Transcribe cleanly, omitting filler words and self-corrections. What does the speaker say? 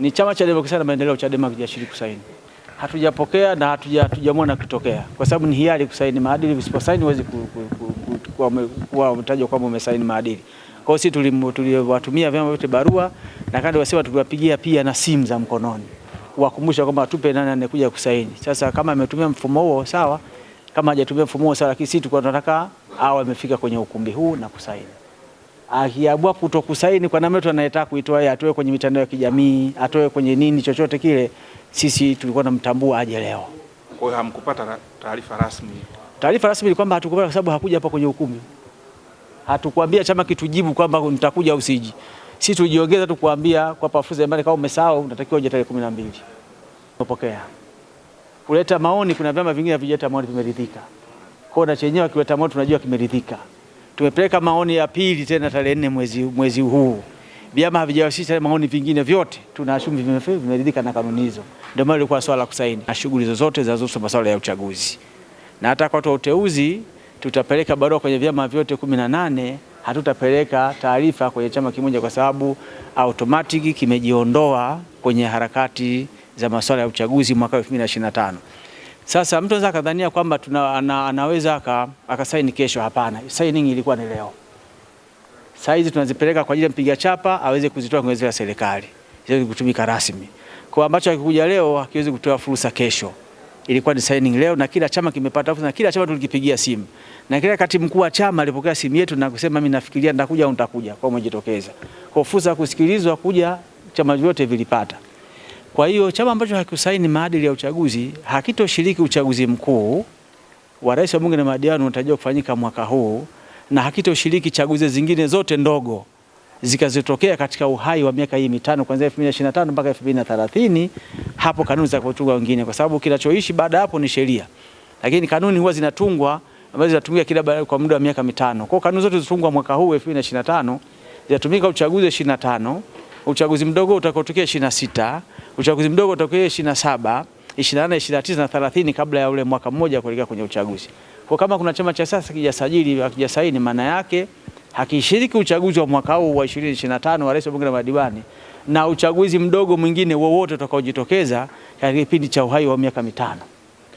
Ni Chama cha Demokrasia na Maendeleo, Chadema, hakijashiriki kusaini. Hatujapokea na hatujamwona kitokea, kwa sababu ni hiari kusaini maadili. Usiposaini huwezi kuwa umetajwa kwamba umesaini maadili. Kwa hiyo sisi tuliwatumia vyama vyote barua, na kando wasema tuliwapigia pia na simu za mkononi kuwakumbusha kwamba tupe nani anakuja kusaini. Sasa kama ametumia mfumo huo sawa, kama hajatumia mfumo huo sawa, lakini sisi tulikuwa tunataka awe amefika kwenye ukumbi huu na kusaini. Akiamua kutokusaini kwa namna mtu anayetaka kuitoa yeye, atoe kwenye mitandao ya kijamii, atoe kwenye nini chochote kile, sisi tulikuwa tunamtambua aje leo. Kwa hiyo hamkupata taarifa rasmi? Taarifa rasmi ni kwamba hatukupata, kwa sababu hakuja hapa kwenye ukumbi. Hatukwambia chama kitujibu kwamba nitakuja au usiji. Sisi tulijiongeza tu kuambia kwa fursa imani, kama umesahau unatakiwa uje tarehe 12. Tumepokea. Kuleta maoni, kuna vyama vingine havijaleta maoni, vimeridhika. Kwa na chenyewe kileta maoni tunajua kimeridhika. Tumepeleka maoni ya pili tena tarehe 4 mwezi huu. Vyama havijawasilisha maoni vingine vyote, tunaashumu vimeridhika na kanuni hizo. Ndio maana ilikuwa swala la kusaini na shughuli zozote zinazohusu masuala ya uchaguzi. Na hata kwa watu wa uteuzi tutapeleka barua kwenye vyama vyote 18, hatutapeleka taarifa kwenye chama kimoja kwa sababu automatic kimejiondoa kwenye harakati za masuala ya uchaguzi mwaka 2025. Sasa mtu anaweza kadhania kwamba anaweza akasaini kesho. Hapana, signing ilikuwa ni leo. Saizi tunazipeleka kwa ajili ya mpiga chapa aweze kuzitoa kwenye ya serikali, ziweze kutumika rasmi. Kwa ambacho hakikuja leo hakiwezi kutoa fursa kesho. Ilikuwa ni signing leo, na kila chama kimepata fursa, na kila chama tulikipigia simu. Na kila katibu mkuu wa chama alipokea simu yetu na kusema mimi nafikiria nitakuja au nitakuja, kwa umejitokeza. Kwa fursa ya kusikilizwa kuja chama vyote vilipata. Kwa hiyo chama ambacho hakusaini maadili ya uchaguzi hakitoshiriki uchaguzi mkuu wa rais wa bunge na madiwani unatarajiwa kufanyika mwaka huu, na hakitoshiriki chaguzi zingine zote ndogo zikazotokea katika uhai wa miaka hii mitano kuanzia 2025 mpaka 2030. Hapo kanuni za kutunga wengine, kwa sababu kinachoishi baada hapo ni sheria, lakini kanuni huwa zinatungwa ambazo zinatumika kila kwa muda wa miaka mitano. Kwa kanuni zote zilizotungwa mwaka huu 2025 zitatumika uchaguzi 25, uchaguzi mdogo utakaotokea 26, uchaguzi mdogo utakao 27, 24, 29 na 30 kabla ya ule mwaka mmoja kuelekea kwenye uchaguzi. Kwa kama kuna chama cha sasa kijasajili hakijasaini, maana yake hakishiriki uchaguzi wa mwaka huu wa 2025 wa rais wa bunge na madiwani, na uchaguzi mdogo mwingine wowote utakaojitokeza katika kipindi cha uhai wa miaka mitano.